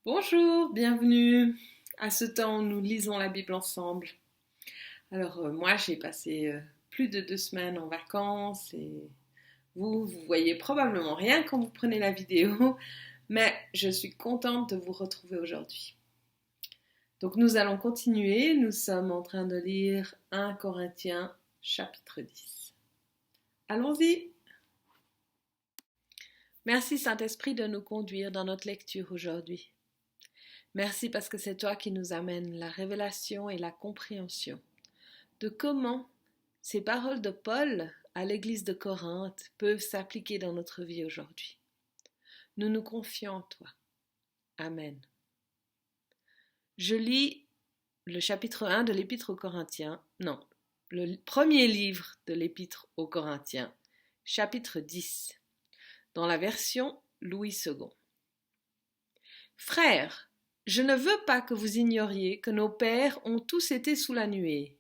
Bonjour, bienvenue à ce temps où nous lisons la Bible ensemble. Moi j'ai passé plus de 2 semaines en vacances et vous voyez probablement rien quand vous prenez la vidéo, mais je suis contente de vous retrouver aujourd'hui. Donc nous allons continuer, nous sommes en train de lire 1 Corinthiens chapitre 10. Allons-y! Merci Saint-Esprit de nous conduire dans notre lecture aujourd'hui. Merci parce que c'est toi qui nous amènes la révélation et la compréhension de comment ces paroles de Paul à l'église de Corinthe peuvent s'appliquer dans notre vie aujourd'hui. Nous nous confions en toi. Amen. Je lis le chapitre 1 de l'épître aux Corinthiens, le premier livre de l'épître aux Corinthiens, chapitre 10, dans la version Louis II. Frères, je ne veux pas que vous ignoriez que nos pères ont tous été sous la nuée,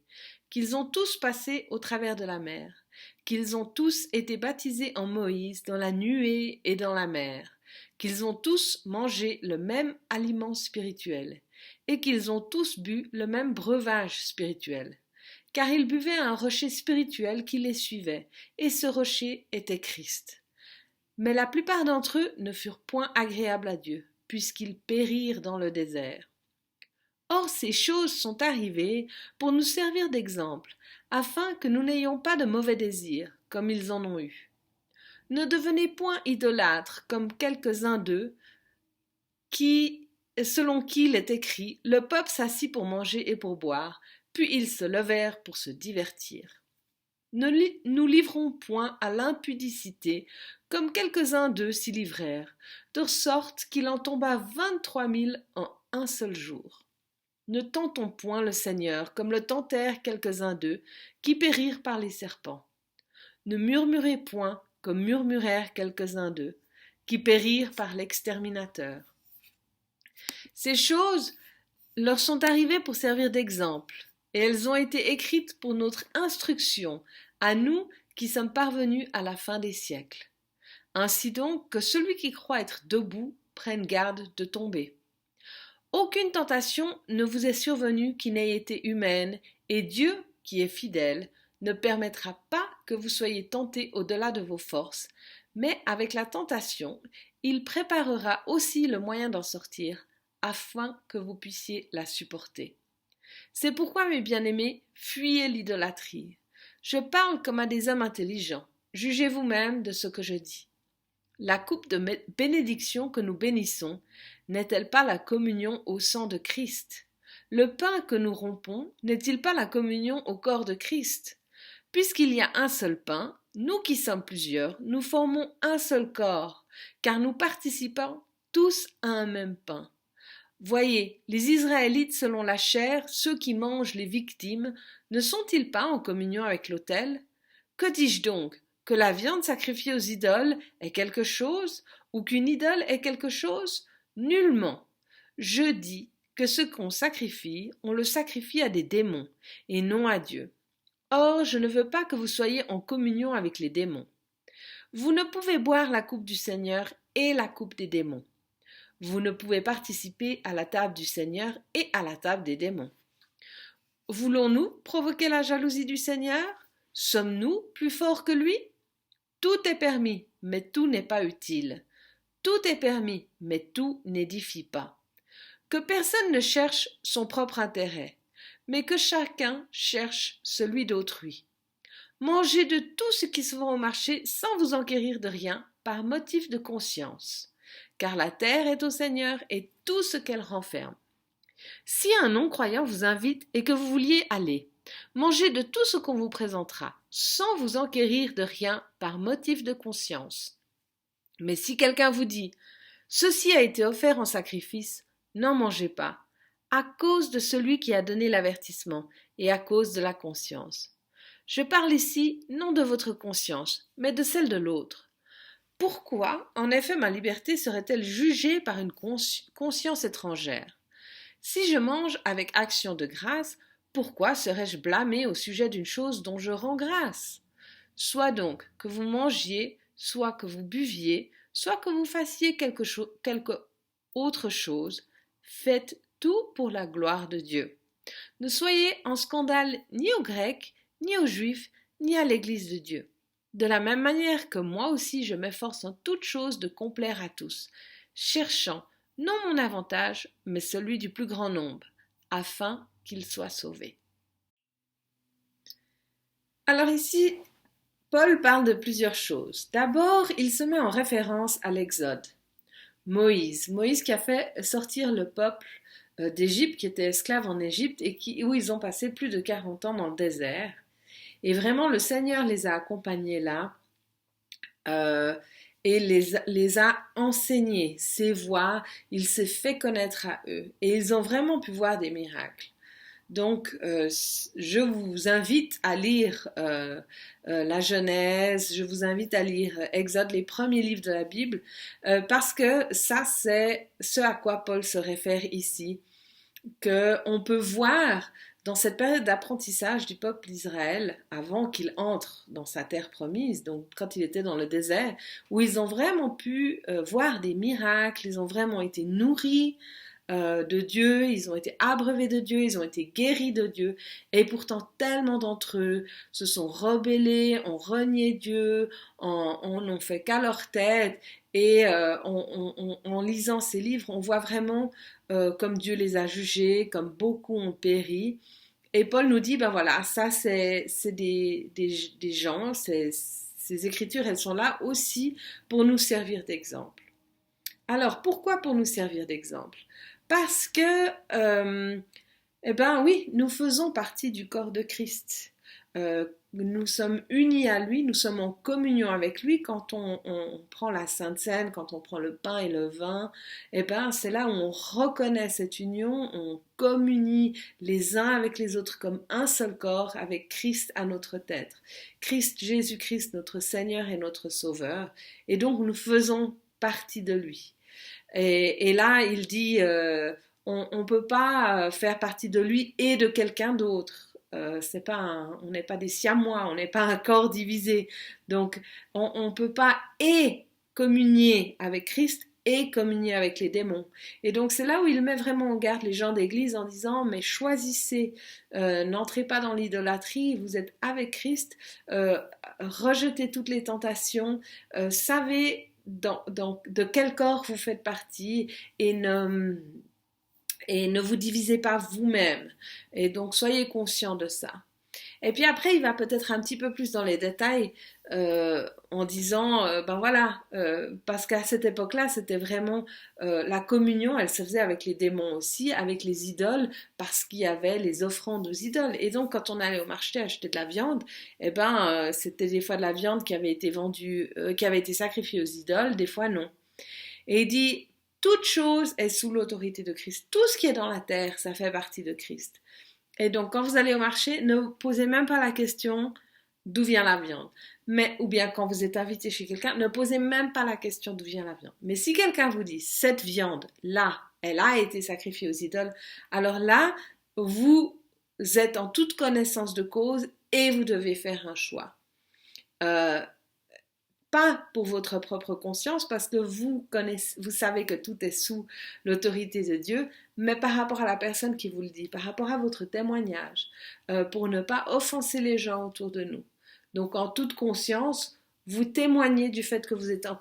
qu'ils ont tous passé au travers de la mer, qu'ils ont tous été baptisés en Moïse dans la nuée et dans la mer, qu'ils ont tous mangé le même aliment spirituel, et qu'ils ont tous bu le même breuvage spirituel, car ils buvaient un rocher spirituel qui les suivait, et ce rocher était Christ. Mais la plupart d'entre eux ne furent point agréables à Dieu, puisqu'ils périrent dans le désert. Or ces choses sont arrivées pour nous servir d'exemple, afin que nous n'ayons pas de mauvais désirs, comme ils en ont eu. Ne devenez point idolâtres, comme quelques-uns d'eux, selon qui il est écrit, le peuple s'assit pour manger et pour boire, puis ils se levèrent pour se divertir. Ne nous livrons point à l'impudicité, comme quelques-uns d'eux s'y livrèrent, de sorte qu'il en tomba 23 000 en un seul jour. Ne tentons point le Seigneur, comme le tentèrent quelques-uns d'eux, qui périrent par les serpents. Ne murmurez point, comme murmurèrent quelques-uns d'eux, qui périrent par l'exterminateur. Ces choses leur sont arrivées pour servir d'exemple, et elles ont été écrites pour notre instruction, à nous qui sommes parvenus à la fin des siècles. Ainsi donc, que celui qui croit être debout prenne garde de tomber. Aucune tentation ne vous est survenue qui n'ait été humaine, et Dieu, qui est fidèle, ne permettra pas que vous soyez tentés au-delà de vos forces, mais avec la tentation, il préparera aussi le moyen d'en sortir, afin que vous puissiez la supporter. C'est pourquoi, mes bien-aimés, fuyez l'idolâtrie. Je parle comme à des hommes intelligents. Jugez vous-même de ce que je dis. La coupe de bénédiction que nous bénissons n'est-elle pas la communion au sang de Christ? Le pain que nous rompons n'est-il pas la communion au corps de Christ? Puisqu'il y a un seul pain, nous qui sommes plusieurs, nous formons un seul corps, car nous participons tous à un même pain. Voyez, les Israélites selon la chair, ceux qui mangent les victimes, ne sont-ils pas en communion avec l'autel? Que dis-je donc? Que la viande sacrifiée aux idoles est quelque chose, ou qu'une idole est quelque chose? Nullement. Je dis que ce qu'on sacrifie, on le sacrifie à des démons, et non à Dieu. Or, je ne veux pas que vous soyez en communion avec les démons. Vous ne pouvez boire la coupe du Seigneur et la coupe des démons. Vous ne pouvez participer à la table du Seigneur et à la table des démons. Voulons-nous provoquer la jalousie du Seigneur? Sommes-nous plus forts que lui? Tout est permis, mais tout n'est pas utile. Tout est permis, mais tout n'édifie pas. Que personne ne cherche son propre intérêt, mais que chacun cherche celui d'autrui. Mangez de tout ce qui se vend au marché sans vous enquérir de rien, par motif de conscience. Car la terre est au Seigneur et tout ce qu'elle renferme. Si un non-croyant vous invite et que vous vouliez aller, mangez de tout ce qu'on vous présentera, sans vous enquérir de rien par motif de conscience. Mais si quelqu'un vous dit « Ceci a été offert en sacrifice », n'en mangez pas, à cause de celui qui a donné l'avertissement et à cause de la conscience. Je parle ici non de votre conscience, mais de celle de l'autre. Pourquoi, en effet, ma liberté serait-elle jugée par une conscience étrangère? Si je mange avec action de grâce, pourquoi serais-je blâmé au sujet d'une chose dont je rends grâce? Soit donc que vous mangiez, soit que vous buviez, soit que vous fassiez quelque autre chose, Faites tout pour la gloire de Dieu. Ne soyez en scandale ni aux Grecs, ni aux Juifs, ni à l'Église de Dieu. De la même manière que moi aussi je m'efforce en toutes choses de complaire à tous, cherchant non mon avantage, mais celui du plus grand nombre, afin qu'ils soient sauvés. Alors ici, Paul parle de plusieurs choses. D'abord, il se met en référence à l'Exode. Moïse qui a fait sortir le peuple d'Égypte, qui était esclave en Égypte, et où ils ont passé plus de 40 ans dans le désert. Et vraiment, le Seigneur les a accompagnés là et les a enseignés ses voies, il s'est fait connaître à eux. Et ils ont vraiment pu voir des miracles. Donc, je vous invite à lire la Genèse, je vous invite à lire Exode, les premiers livres de la Bible, parce que ça, c'est ce à quoi Paul se réfère ici, qu'on peut voir dans cette période d'apprentissage du peuple d'Israël, avant qu'il entre dans sa terre promise, donc quand il était dans le désert, où ils ont vraiment pu voir des miracles, ils ont vraiment été nourris de Dieu, ils ont été abreuvés de Dieu, ils ont été guéris de Dieu, et pourtant tellement d'entre eux se sont rebellés, ont renié Dieu, n'ont fait qu'à leur tête, et en lisant ces livres, on voit vraiment comme Dieu les a jugés, comme beaucoup ont péri. Et Paul nous dit, ben voilà, ça c'est des gens, ces écritures, elles sont là aussi pour nous servir d'exemple. Alors, pourquoi pour nous servir d'exemple? Parce que, eh ben oui, nous faisons partie du corps de Christ. Nous sommes unis à lui, nous sommes en communion avec lui quand on prend la Sainte Seine, quand on prend le pain et le vin. Eh ben, c'est là où on reconnaît cette union, on communie les uns avec les autres comme un seul corps, avec Christ à notre tête. Christ, Jésus-Christ, notre Seigneur et notre Sauveur. Et donc, nous faisons partie de lui. Et là, il dit, on ne peut pas faire partie de lui et de quelqu'un d'autre. On n'est pas des siamois, on n'est pas un corps divisé. Donc, on ne peut pas et communier avec Christ et communier avec les démons. Et donc, c'est là où il met vraiment en garde les gens d'église en disant, mais choisissez, n'entrez pas dans l'idolâtrie, vous êtes avec Christ, rejetez toutes les tentations, savez de quel corps vous faites partie et ne vous divisez pas vous-même. Et donc, soyez conscients de ça. Et puis après, il va peut-être un petit peu plus dans les détails en disant, ben voilà, parce qu'à cette époque-là, c'était vraiment la communion, elle se faisait avec les démons aussi, avec les idoles, parce qu'il y avait les offrandes aux idoles. Et donc, quand on allait au marché acheter de la viande, eh ben, c'était des fois de la viande qui avait été vendue, qui avait été sacrifiée aux idoles, des fois non. Et il dit, toute chose est sous l'autorité de Christ. Tout ce qui est dans la terre, ça fait partie de Christ. Et donc, quand vous allez au marché, ne posez même pas la question d'où vient la viande. Ou bien quand vous êtes invité chez quelqu'un, ne posez même pas la question d'où vient la viande. Mais si quelqu'un vous dit, cette viande-là, elle a été sacrifiée aux idoles, alors là, vous êtes en toute connaissance de cause et vous devez faire un choix. Pas pour votre propre conscience, parce que vous savez que tout est sous l'autorité de Dieu, mais par rapport à la personne qui vous le dit, par rapport à votre témoignage, pour ne pas offenser les gens autour de nous. Donc en toute conscience, vous témoignez du fait que vous êtes en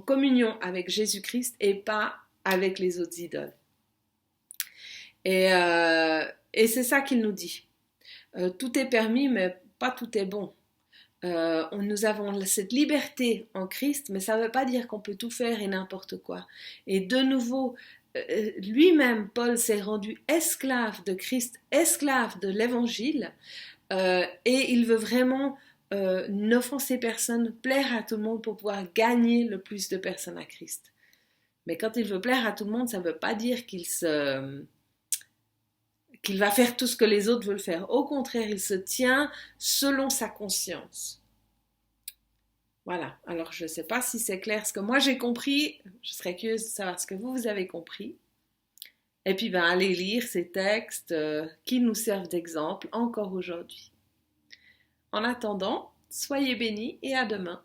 communion avec Jésus-Christ et pas avec les autres idoles. Et c'est ça qu'il nous dit. Tout est permis, mais pas tout est bon. Nous avons cette liberté en Christ, mais ça ne veut pas dire qu'on peut tout faire et n'importe quoi. Et de nouveau, lui-même, Paul s'est rendu esclave de Christ, esclave de l'Évangile, et il veut vraiment n'offenser personne, plaire à tout le monde pour pouvoir gagner le plus de personnes à Christ. Mais quand il veut plaire à tout le monde, ça ne veut pas dire qu'il va faire tout ce que les autres veulent faire. Au contraire, il se tient selon sa conscience. Voilà, alors je ne sais pas si c'est clair ce que moi j'ai compris, je serais curieuse de savoir ce que vous avez compris. Et puis allez lire ces textes qui nous servent d'exemple encore aujourd'hui. En attendant, soyez bénis et à demain.